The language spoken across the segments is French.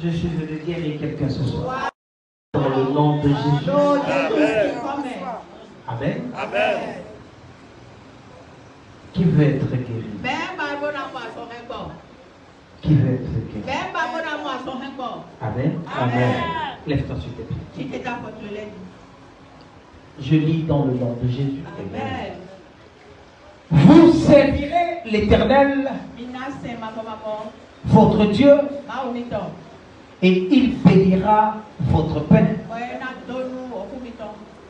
Je suis venu guérir quelqu'un ce soir. Dans le nom de Jésus. Amen. Amen. Qui veut être guéri? Qui veut être guéri? Amen. Amen. Lève-toi sur tes pieds. Je lis dans le nom de Jésus. Amen. Vous servirez l'Éternel, votre Dieu, et il bénira votre pain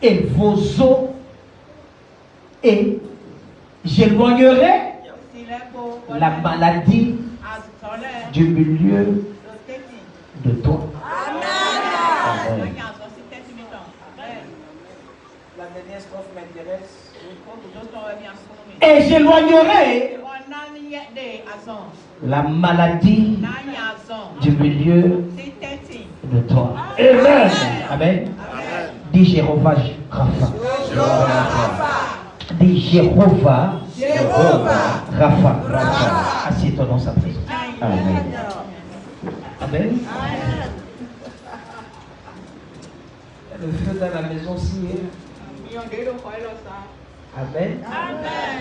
et vos eaux, et j'éloignerai la maladie du milieu de toi. Amen. La dernière strophe m'intéresse. Et j'éloignerai la maladie du milieu de toi. Amen. Amen. Dis Jéhovah Rapha. Dis Jéhovah Rapha. Assieds-toi dans sa présence. Amen. Amen. Le feu dans la maison s'y Amen.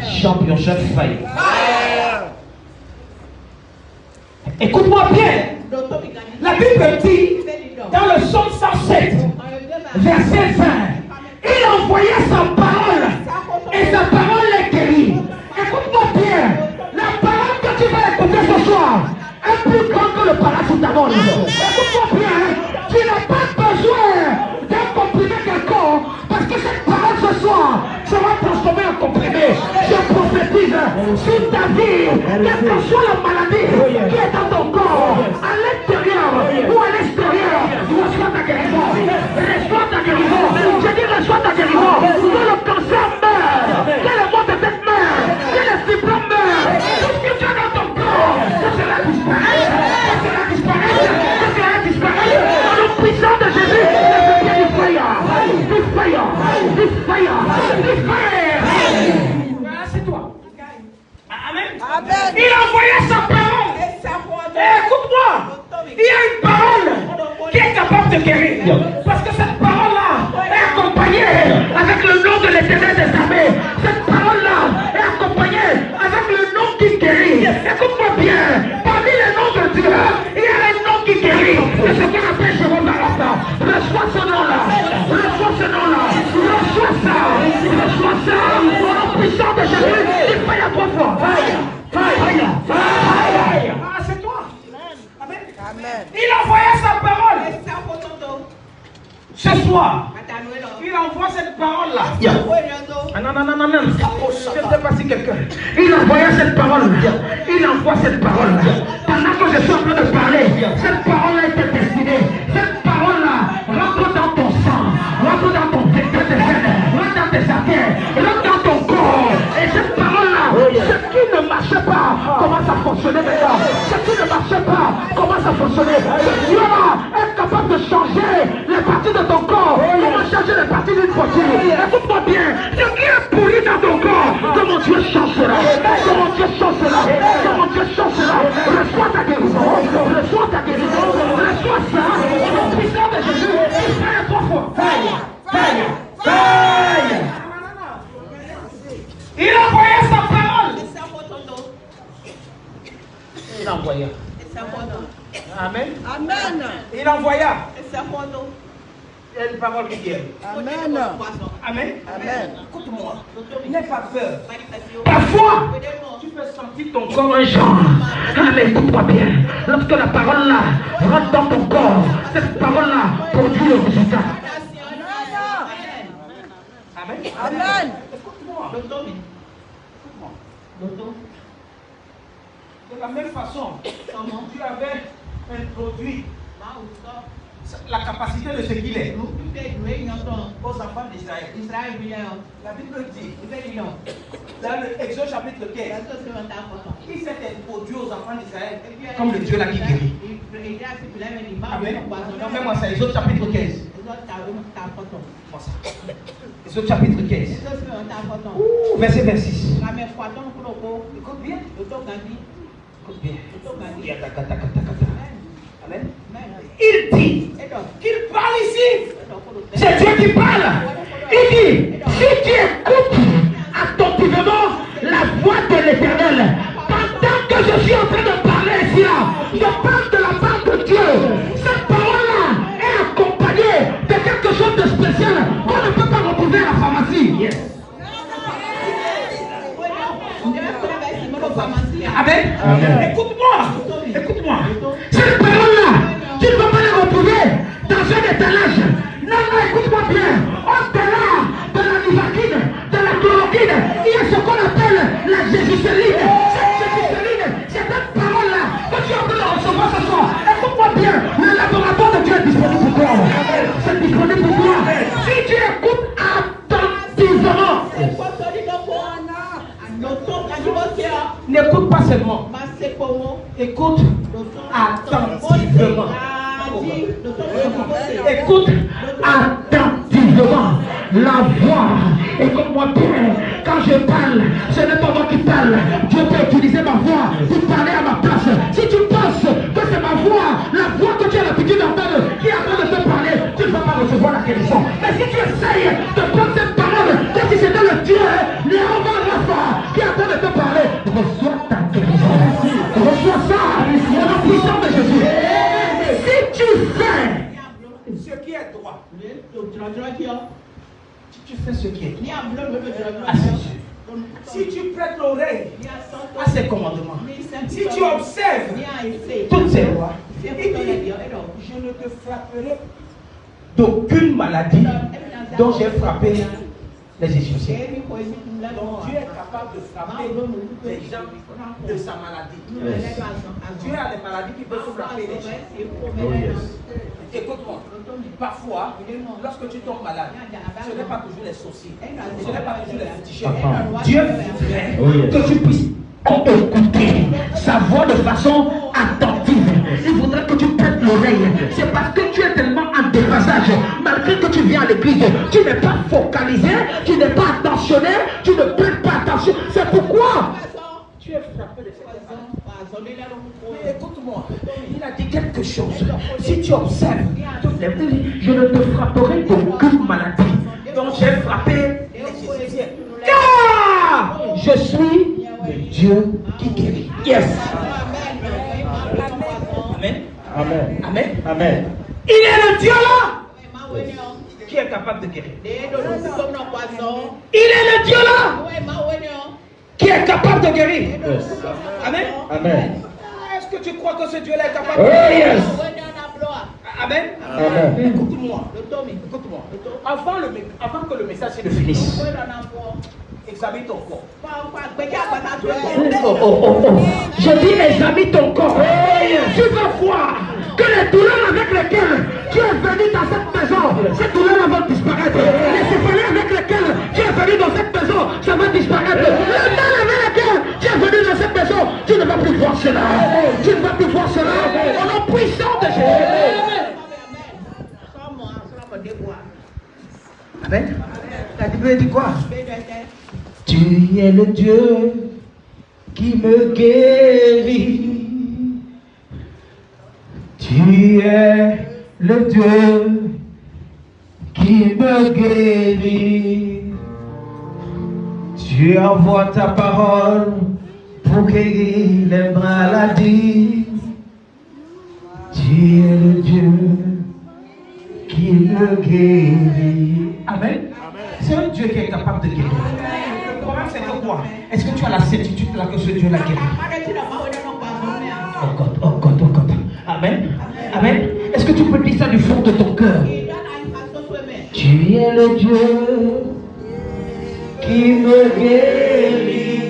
Championship fire. Écoute-moi bien. La Bible dit dans le psaume 107, verset 20, il envoyait sa parole et sa parole est guérie. Écoute-moi bien. La parole que tu vas écouter ce soir est plus grande que le paracétamol. Écoute-moi bien. Tu n'as pas besoin d'un comprimé quelconque parce que cette parole ce soir sera transformée en comprimé. Je prophétise sur ta vie, quelle que soit la maladie qui est dans ton corps, à l'intérieur ou à l'extérieur, reçois ta guérison. Reçois ta guérison. Je dis reçois ta guérison. Que le cancer meurt, que le mot de tête meurt, que le fibrome meurt. Tout ce que tu as dans ton corps, ça sera disparaître. Ça sera disparaître. Ça sera disparaître. Dans le puissant de Jésus, du fire. Du fire. Du fire. Du fire. C'est toi. Amen. Amen. Il a envoyé sa parole. Écoute-moi. Il y a une parole qui est capable de guérir. Parce que cette parole-là est accompagnée avec le nom de l'Éternel des armées. Cette parole-là est accompagnée avec le nom qui guérit. Écoute-moi bien. Parmi les noms de Dieu, il y a un nom qui guérit. C'est ce qu'on appelle Jéhovah Rapha. Reçois ce nom-là. Reçois ce nom-là. Reçois ça. Reçois ça. Au nom puissant de Jésus, il faille à 3 fois. C'est toi. Amen. Amen. Il envoyait sa parole. Ce soir, il envoie cette parole-là. Non. Je ne sais pas si quelqu'un. Il envoyait cette parole-là. Il envoie cette parole-là. Pendant que je suis en train de parler, cette parole-là était destinée. Cette parole-là rentre dans ton sang, rentre dans ton vecteur de veine, rentre dans tes artères, rentre dans ton corps. Et cette parole-là, ce qui ne marchait pas, commence à fonctionner maintenant. Ce qui ne marchait pas, commence à fonctionner. Ce Dieu-là est capable de changer les parties de ton corps. Comment changer les parties d'une voiture? Écoute-moi bien. Ce qui est pourri dans ton corps, que mon Dieu change cela. Que mon Dieu change cela. Que mon Dieu change cela. Reçois ta guérison. Reçois ta guérison. Reçois ça. Au nom puissant de Jésus. Il fait 3 fois. Faille. Il a envoyé sa parole. Il envoya. Amen. Amen. Il envoya. Il y a une parole qui guérit. Amen. Amen. Amen. Écoute-moi. N'aie pas peur. Parfois, tu peux sentir ton corps un genre. Mais écoute-moi bien. Lorsque la parole là rentre dans ton corps, cette parole là produit le résultat. Amen. Amen. Écoute-moi. De la même façon, tu avais introduit la capacité de ce qu'il est aux enfants d'Israël. La Bible dit, dans l'Exode chapitre 15, il s'est introduit aux enfants d'Israël comme le Dieu là qui guérit. Amen. Fais-moi ça, Exode chapitre 15. Exode chapitre 15. Verset 26. Écoute bien. Écoute bien. Amen. il dit qu'il parle ici. C'est Dieu qui parle. Il dit, si tu écoutes attentivement la voix de l'Éternel, pendant que je suis en train de parler ici, je parle de la part de Dieu. Cette parole-là est accompagnée de quelque chose de spécial qu'on ne peut pas retrouver à la pharmacie. Yes. Amen. Amen. Écoute-moi. Cette parole-là, tu ne vas pas la retrouver dans un étalage. Non, écoute-moi bien. Au-delà de la nivaquine, de la chloroquine, il y a ce qu'on appelle la gésiceline. Cette gésiceline, c'est cette parole-là que tu es en train de recevoir ce soir. Écoute-moi bien. Le laboratoire de Dieu est disponible pour toi. C'est disponible pour toi. Si tu écoutes attentivement, n'écoute pas seulement. Écoute attentivement. Écoute attentivement la voix. Écoute-moi bien. Quand je parle, ce n'est pas moi qui parle. Dieu peut utiliser ma voix pour parler à ma place. Si tu penses que c'est ma voix, la voix que tu as l'habitude d'entendre, qui est en train de te parler, tu ne vas pas recevoir la guérison. Mais si tu essayes de prendre cette parole, comme si c'était le Dieu, Léon Rafa, qui est en train de te parler, reçois ta guérison. Reçois ça dans la puissance de Jésus. Si tu fais ce qui est droit, si tu fais ce qui est droit à ses yeux, si tu prêtes l'oreille à ses commandements, si tu observes toutes ces lois, il dit, je ne te frapperai d'aucune maladie dont j'ai frappé les Égyptiens. Donc Dieu est capable de frapper les gens de sa maladie. Yes. Dieu a des maladies qui peuvent frapper les gens. Oh, yes. Écoute-moi, parfois, lorsque tu tombes malade, ce n'est pas toujours les sorciers, ce n'est pas toujours les féticheurs. Dieu voudrait que tu puisses écouter sa voix de façon attentive. Il voudrait que tu prêtes l'oreille. C'est parce que tu es tellement en déphasage. Malgré que tu viens à l'église, tu n'es pas focalisé, tu n'es pas attentionné, tu ne prêtes pas attention. C'est pourquoi tu es frappé de cette maladie. Mais écoute-moi, il a dit quelque chose. Si tu observes, je ne te frapperai d'aucune maladie dont j'ai frappé les Égyptiens. Car je suis le Dieu qui guérit. Yes. Amen. Amen. Amen. Amen. Il est le Dieu là qui est capable de guérir. Il est le Dieu là qui est capable de guérir. Yes. Amen. Amen. Est-ce que tu crois que ce Dieu-là est capable de guérir? Oh yes. Amen. Amen. Écoute-moi. Écoute-moi. Avant que le message se finisse, examine ton corps. Je dis examine ton corps. Tu vas voir que les douleurs avec lesquelles tu es venu dans cette maison, ces douleurs vont disparaître. Les céphalées avec lesquelles tu es venu dans cette maison, ça va disparaître. Le mal avec lequel tu es venu dans cette maison, tu ne vas plus voir cela. Tu ne vas plus voir cela. Au nom puissant de Jésus. Amen. La Bible dit quoi? Tu es le Dieu qui me guérit. Tu es le Dieu qui me guérit. Tu envoies ta parole pour guérir les maladies. Tu es le Dieu qui me guérit. Amen. C'est un Dieu qui est capable de guérir. Le problème c'est que quoi? Est-ce que tu as la certitude là que ce Dieu l'a guéri? Oh God, oh God, oh God. Amen. Amen. Est-ce que tu peux dire ça du fond de ton cœur? Tu es le Dieu qui me guérit.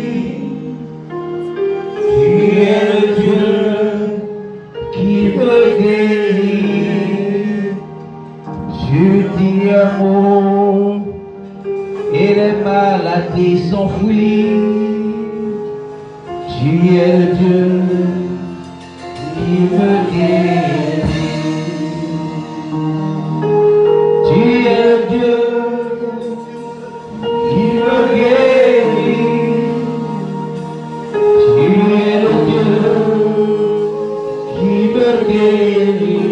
Tu es le Dieu qui me guérit. Tu dis un mot et les maladies s'enfuient. Tu es le Dieu qui me guérit. Tu es le Dieu qui me guérit. Tu es le Dieu qui me guérit.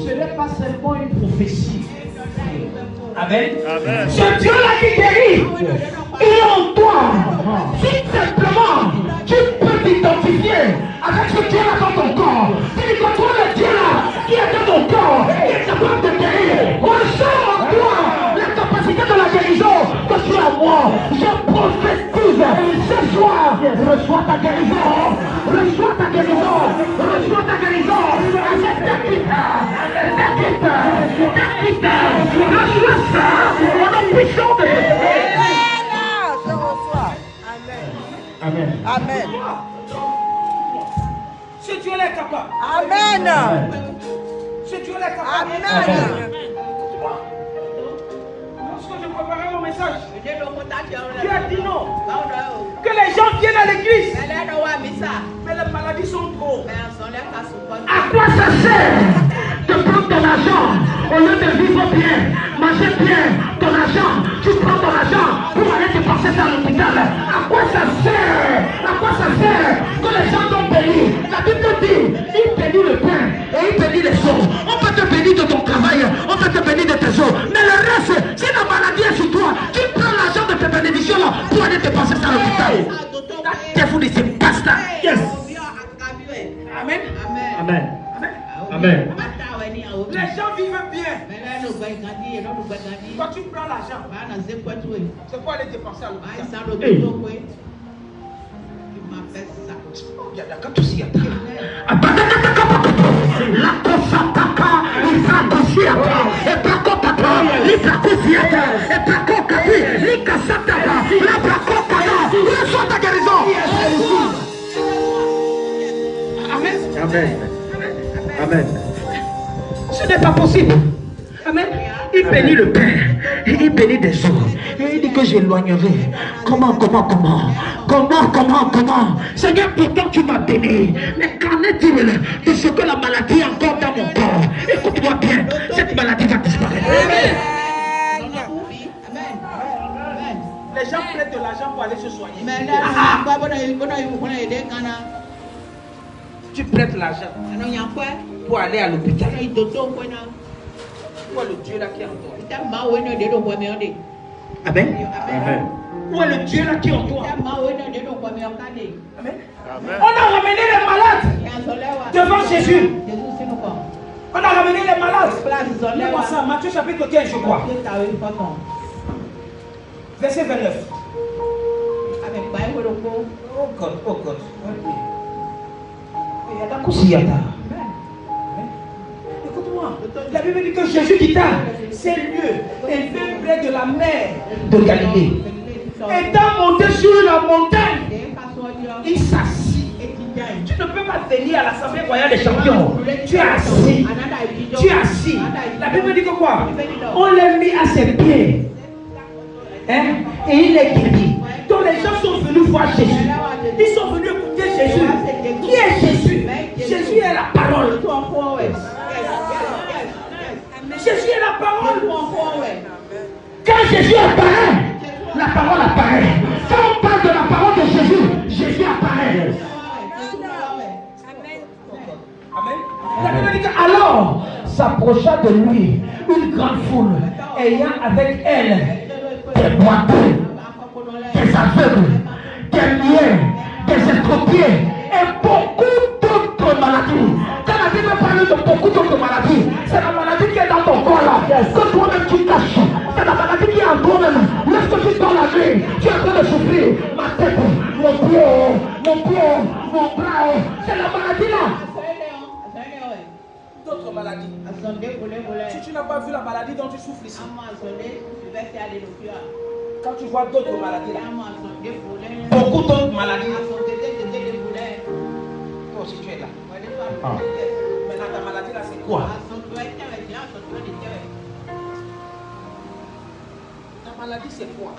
Ce n'est pas seulement une prophétie. Amen. Amen. Ce Dieu-là qui guérit, il est en toi. Si simplement tu peux t'identifier avec ce Dieu-là dans ton corps, tu contrôles le Dieu-là qui est dans ton corps, qui est capable de guérir. Ressens en toi la capacité de la guérison que tu as en moi. Je prophétise ce soir. Reçois ta guérison. Reçois ta guérison. Reçois ta guérison. Avec ta quitte. Ta quitte. Ta quitte. Reçois ça. Au nom puissant de Jésus. Amen. Amen. Ce Dieu-là est capable. Amen. Ce Dieu-là est capable. Amen. Lorsque je préparais mon message, tu as dit non. Que les gens viennent à l'église. Mais les maladies sont trop. À quoi ça sert de prendre ton argent au lieu de vivre bien, manger bien, ton argent, tu prends ton argent pour aller dépenser ça à l'hôpital. À quoi ça sert? À quoi ça sert que les gens t'ont béni? La Bible dit, il bénit le pain et il bénit les eaux. On peut te bénir de ton travail, on peut te bénir de tes eaux. Mais le reste, si la maladie est sur toi, tu prends l'argent de tes bénédictions là pour aller dépenser ça à l'hôpital. That devil is a bastard. Yes. Amen. Amen. Amen. Les gens vivent bien. Quand tu prends l'argent, c'est pour aller dépenser à l'hôpital. Hey. Reçois ta guérison. Amen. Amen. Amen. Ce n'est pas possible. Amen. Il bénit le pain et il bénit des eaux. Et il dit que j'éloignerai. Comment? Seigneur, pourtant tu m'as béni. Mais qu'en est-il de ce que la maladie est encore dans mon corps? Écoute-moi bien, cette maladie va disparaître. Amen. Les gens prêtent de l'argent pour aller se soigner. Tu prêtes l'argent pour aller à l'hôpital. Où est le Dieu là qui est en toi? Amen. Amen. Où est le Dieu là qui est en toi? Amen. Amen. On a ramené les malades devant Jésus. On a ramené les malades. Lis-moi ça, Matthieu chapitre 15, je crois. Verset 29. Oh God, oh God. Écoute-moi, la Bible dit que Jésus quitta ces lieux élevés près de la mer de Galilée. Étant monté sur la montagne, il s'assit. Tu ne peux pas venir à l'Assemblée royale des champions. Tu es assis. Tu es assis. La Bible dit que quoi? On l'a mis à ses pieds. Hein? Et il est guéri. Donc les gens sont venus voir Jésus. Ils sont venus écouter Jésus. Qui est Jésus? Jésus est la parole. Jésus est la parole. Quand Jésus apparaît, la parole apparaît. Quand on parle de la parole de Jésus, Jésus apparaît. Amen. La Bible dit que alors s'approcha de lui une grande foule, ayant avec elle des boiteux, des aveugles, des liens, des estropiés et beaucoup d'autres maladies. Quand la Bible parle de beaucoup d'autres maladies, c'est la maladie qui est dans ton corps là, que toi-même tu caches. C'est la maladie qui est en toi-même. Lorsque tu dors la nuit, tu es en train de souffrir. Ma tête, mon pied, mon bras, c'est la maladie là. D'autres maladies. Si tu n'as pas vu la maladie dont tu souffres ici, quand tu vois d'autres maladies là, beaucoup d'autres maladies. Toi aussi tu es là. Maintenant ta maladie là c'est quoi? Ta maladie c'est quoi?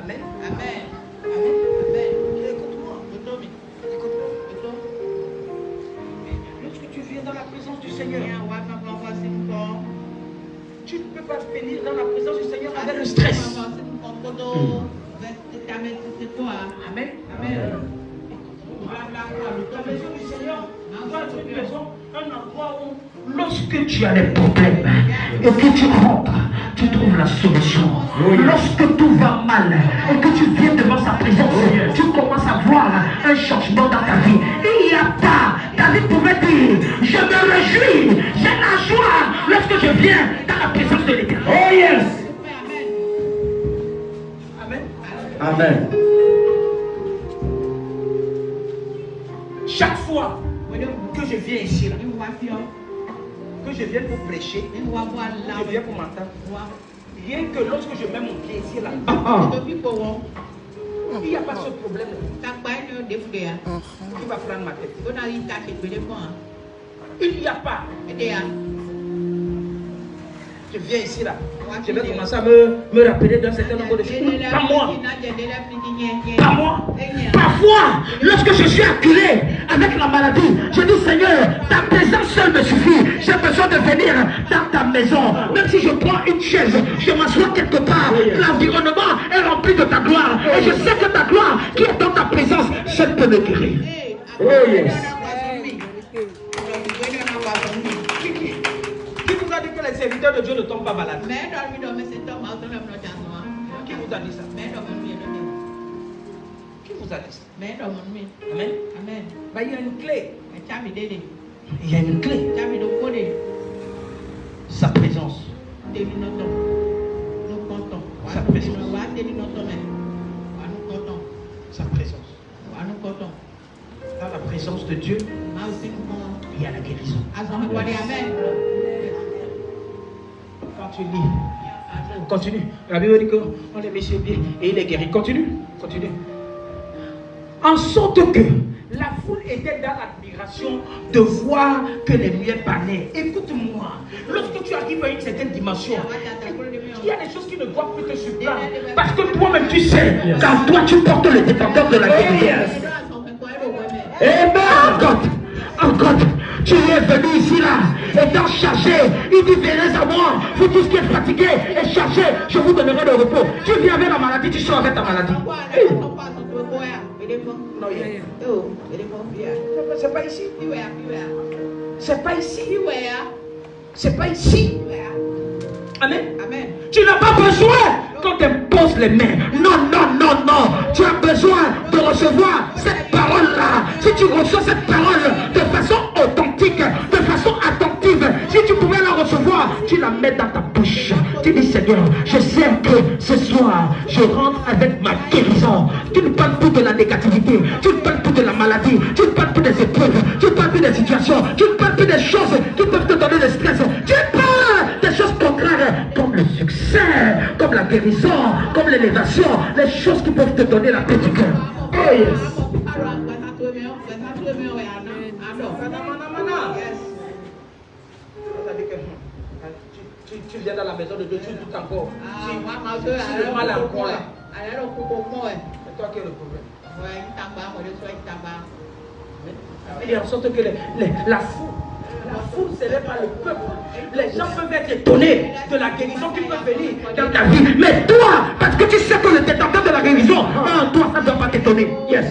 Amen. Écoute-moi. Lorsque tu viens dans la présence du Seigneur, tu ne peux pas venir dans la présence du Seigneur avec le stress. Amen. La maison du Seigneur doit être une maison, un endroit où, lorsque tu as des problèmes et que tu rentres, tu trouves la solution. Lorsque tout va mal et que tu viens devant sa présence, tu commences à voir un changement dans ta vie. Il n'y a pas. David pouvait dire, je me réjouis, j'ai la joie lorsque je viens dans la présence de l'Éternel. Oh yes. Amen. Amen. Chaque fois que je viens ici, là, que je viens pour prêcher, je viens pour m'entendre. Rien que lorsque je mets mon pied ici, là, il n'y a pas ce problème. Qui va prendre ma tête? Il n'y a pas. Je viens ici là. Je vais commencer à me rappeler d'un certain nombre de choses. Pas moi. Pas moi. Parfois, lorsque je suis acculé avec la maladie, je dis Seigneur, ta présence seule me suffit. J'ai besoin de venir dans ta maison. Même si je prends une chaise, je m'assois quelque part. L'environnement est rempli de ta gloire. Et je sais que ta gloire qui est dans ta présence, seule peut me guérir. Oh yes. Qui vous a dit que les serviteurs de Dieu ne tombent pas malades? Qui vous a dit ça? Qui vous a dit ça? Amen. Amen. Bah, il y a une clé. Il y a une clé. Sa présence. Sa présence. Sa présence. Dans la présence de Dieu, il y a la guérison. Quand tu lis, continue. La Bible dit qu'on est mis sur pied et il est guéri. Continue. Continue. En sorte que la foule était dans l'admiration de voir que les muets parlaient. Écoute-moi, lorsque tu arrives à une certaine dimension, il y a des choses qui ne doivent plus te surprendre. Parce que toi-même tu sais qu'en toi tu portes le détenteur de la guérison. Amen. Encore, tu es venu ici là, étant chargé. Il dit venez à moi, vous tous qui êtes fatigués et chargés, je vous donnerai le repos. Tu viens avec la maladie, tu sors avec ta maladie. Non, c'est pas ici. C'est pas ici. C'est pas ici. Amen. Amen. Tu n'as pas besoin qu'on te pose les mains. Non, non, non, non. Tu as besoin de recevoir cette parole-là. Si tu reçois cette parole de façon authentique, de façon attentive, si tu pouvais la recevoir, tu la mets dans ta bouche. Tu dis Seigneur, je sais que ce soir, je rentre avec ma guérison. Tu ne parles plus de la négativité. Tu ne parles plus de la maladie. Tu ne parles plus des épreuves. Tu ne parles plus des situations. Tu ne parles plus des choses qui peuvent te donner le stress. Tu parles des choses contraires, comme le succès, comme la guérison, comme l'élévation, les choses qui peuvent te donner la paix du cœur. Oh yes. Tu viens dans la maison de Dieu, tu doutes encore. Si le mal est encore là. C'est toi qui es le problème. Et en sorte que la foule, ce n'est pas le peuple. Les gens peuvent être étonnés de la guérison qui peut venir dans ta vie. Mais toi, parce que tu sais que le détenteur de la guérison, toi, ça ne doit pas t'étonner. Yes.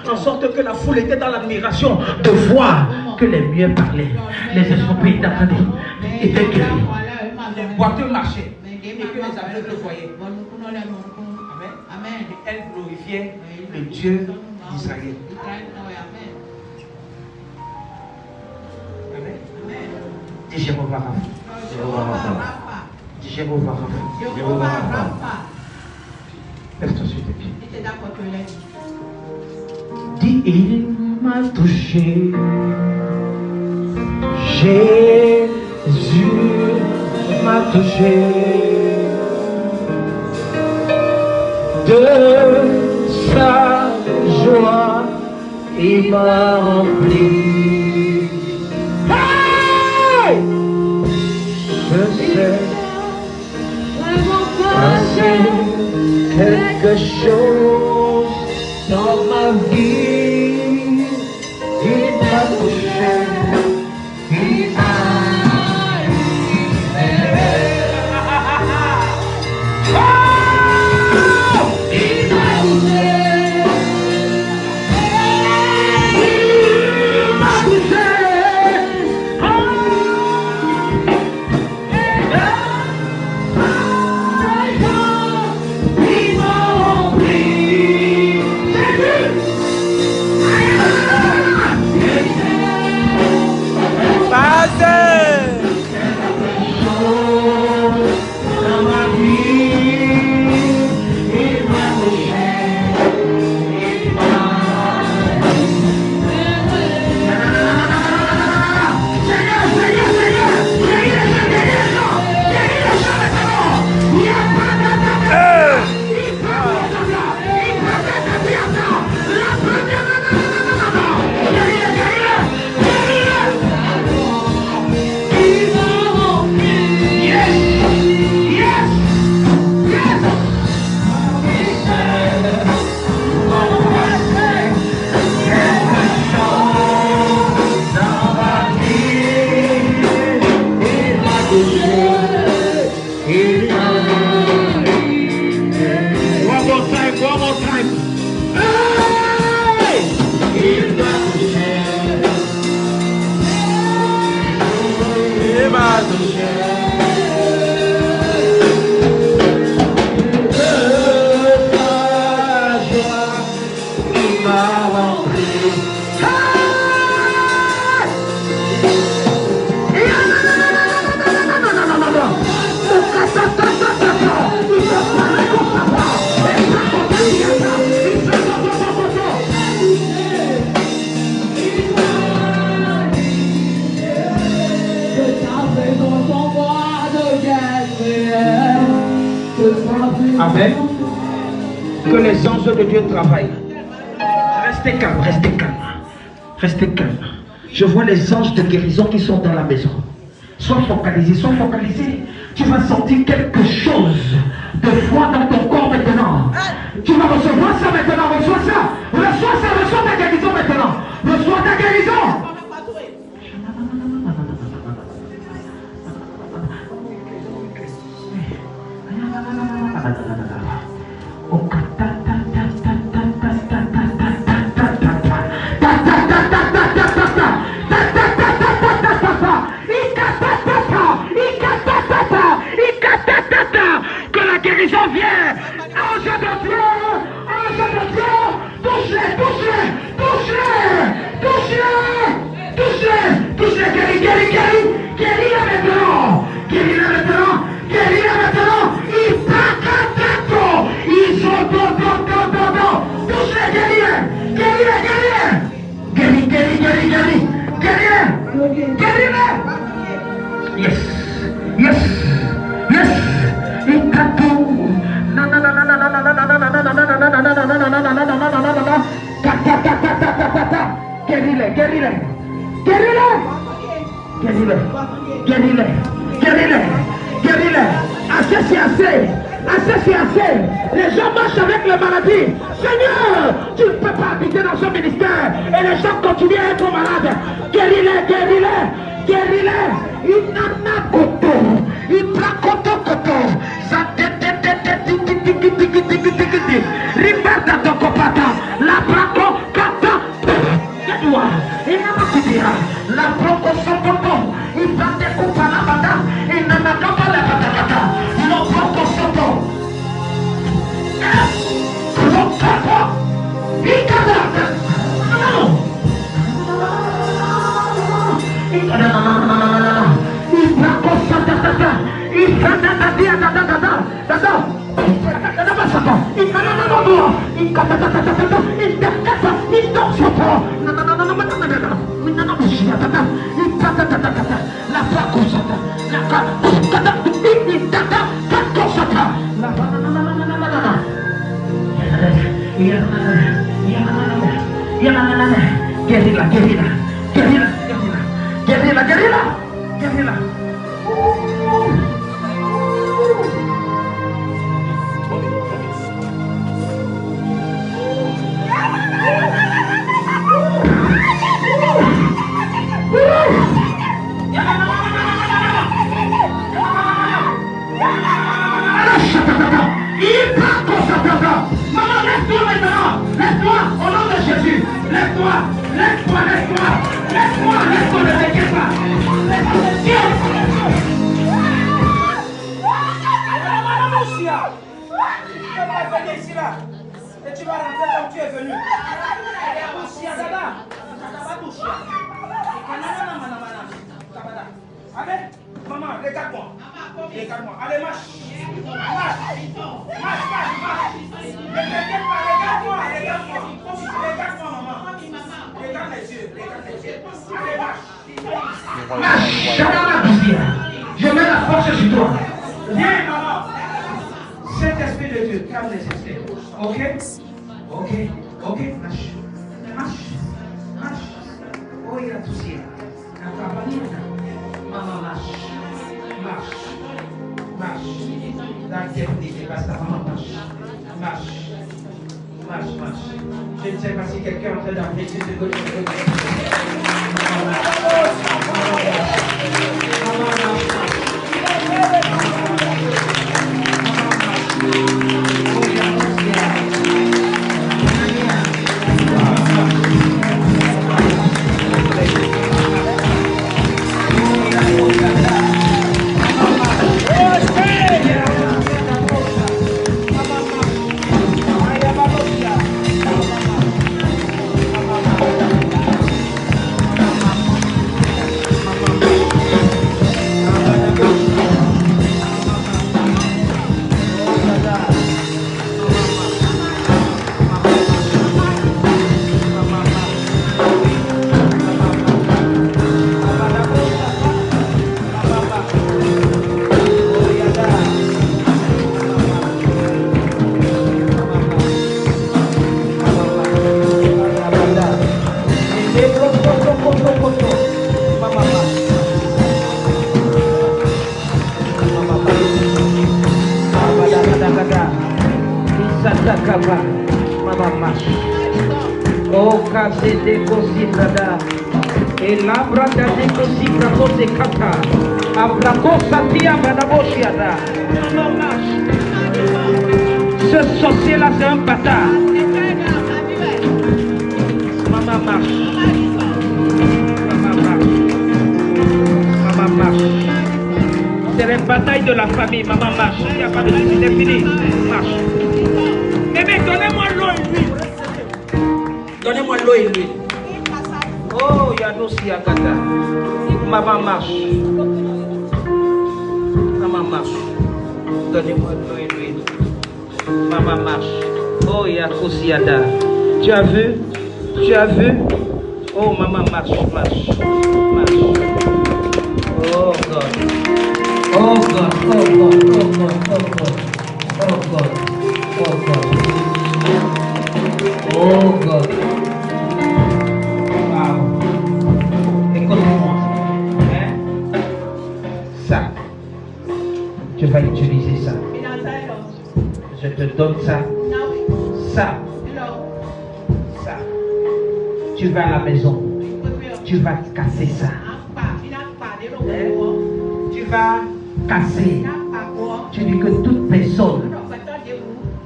En sorte que la foule était dans l'admiration de voir que les muets parlaient, les esprits d'entendre étaient guéris, les boiteux marchaient et que les aveugles voyaient. Amen. Amen. Et elle glorifiait le Dieu d'Israël. Amen. Dis Jéhovah Rapha. Dis Jéhovah Rapha. Lève-toi sur tes pieds. Dis il m'a touché. Jésus m'a touché. De sa joie, il m'a rempli. Hey! Je sais passer quelque chose dans ma vie. Il m'a touché. Il m'a libéré. more time, one more time. Hey! Il va toucher. Il va toucher. Amen. Que les anges de Dieu travaillent. Restez calme, restez calme. Restez calme. Je vois les anges de guérison qui sont dans la maison. Sois focalisé, sois focalisé. Tu vas sentir quelque chose de foi dans ton corps maintenant. Tu vas recevoir ça maintenant. Reçois ça. Reçois ça. Reçois ta guérison maintenant. Reçois ta guérison. Que la guérison vienne. Ange de Dieu, ange de Dieu, touche-les, touche-les, touche-les, touche-les, touche-les, touche-les, guéris, guéris, guéris, guéris-les maintenant, guéris-les maintenant, guéris-les maintenant. Ils t'accapent, ils sont touche-les, guéris-les, guéris-les, guéris-les, guéris, guéris, guéris, guéris, guéris-les, guéris-les. Yes, yes, yes. Guéris-les, guéris-les, guéris-les, guéris-les, guéris-les, guéris-les, guéris-les. Assez, c'est assez. Assez, c'est assez. Les gens marchent avec les maladies. Seigneur, tu ne peux pas habiter dans ce ministère et les gens continuent à être malades. Guéris-les, guéris-les, guéris-les. Il n'en a qu'auto. Il prend qu'auto. Ça Riberta tocopata. La braco kata. Kedua. Il n'a pas pu dire. La braco sopoto. Il va découper la bata. Il n'en a pas la bata. Le braco soto. Rocapo. Il kada. Non. Il braco soto. Il kada dia dada. Guerrilla. Maman, laisse-toi maintenant. Laisse-toi, au nom de Jésus. Laisse-toi, laisse-toi, laisse-toi. Laisse-moi, laisse-toi, ne t'inquiète pas. Ici là. Et tu vas rentrer comme tu es venu. Allez, maman, regarde-moi. Regarde-moi. Allez, marche. Marche. Ne t'inquiète pas, regarde-moi. Regarde-moi, maman. Regarde les yeux. Allez, marche. Je mets la force sur toi. Viens, maman. Saint-Esprit de Dieu, calme les esprits. Ok? Marche. Oh, il y a tout ça. Maman, marche. T'inquiète, dépasse ta maman, marche. Je ne sais pas si quelqu'un est en train d'appeler Dieu de gauche. Maman, Kaba. Maman marche. Oh, Kazé de Kosindada. Et l'abra de Kosika Kose Kata. Abrako Satia Manaboshiada. Maman marche. Ce sorcier-là, c'est un bâtard. Maman marche. Maman marche. Maman marche. C'est la bataille de la famille. Maman marche. Il n'y a pas de souci, c'est fini. Marche. Bébé, donnez-moi l'eau et l'huile. Donnez-moi l'eau et l'huile. Oh, Yadosi Agata. Maman marche. Maman marche. Donnez-moi l'eau et l'huile. Maman marche. Oh, Yakosi Ada. Tu as vu? Tu as vu? Oh, maman marche, marche. Marche. Oh, God. Oh, God. Oh, God. Oh, God. Oh, God. Oh, God. Oh, God. Oh, God. Wow. Écoute-moi. Hein? Ça. Tu vas utiliser ça. Je te donne ça. Ça. Ça. Tu vas à la maison. Tu vas casser ça. Hein? Tu vas casser. Tu dis que toute personne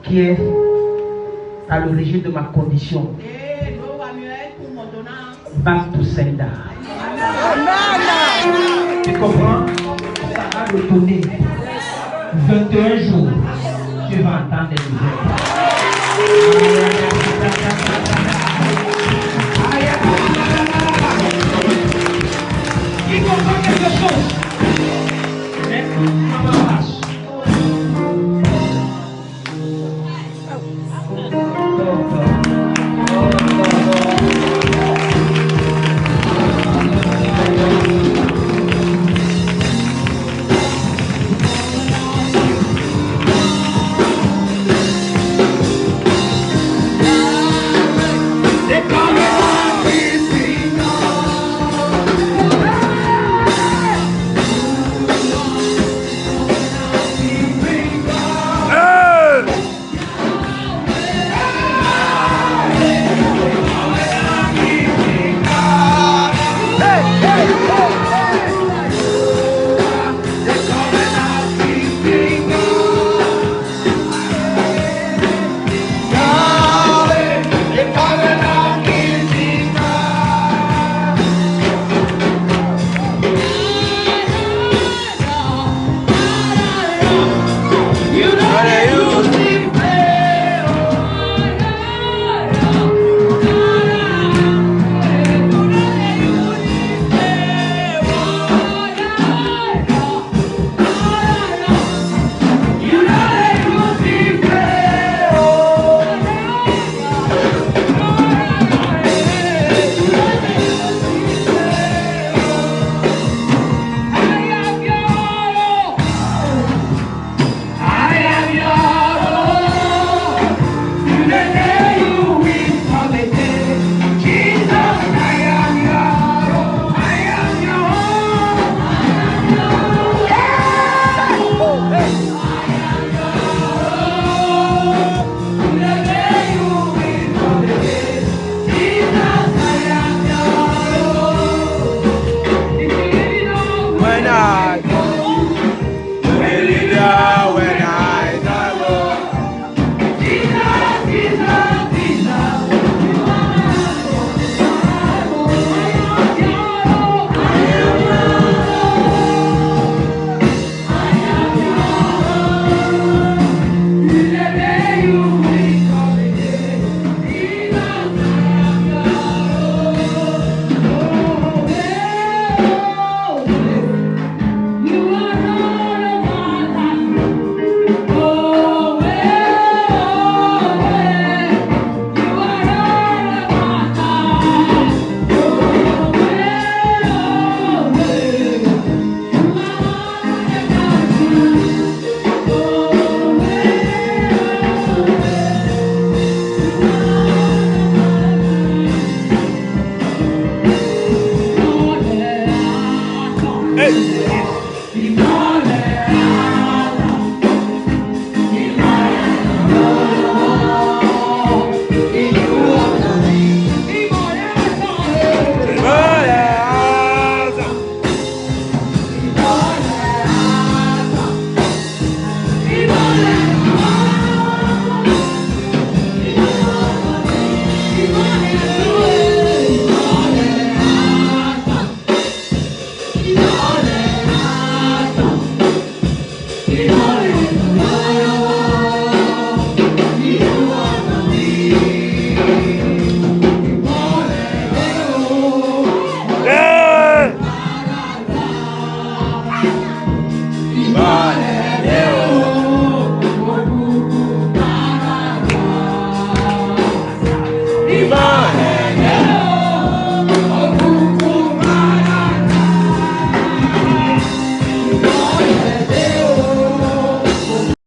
qui est à l'origine de ma condition va tout senda. Tu comprends? Ça va le donner 21 jours. Tu vas entendre des nouvelles.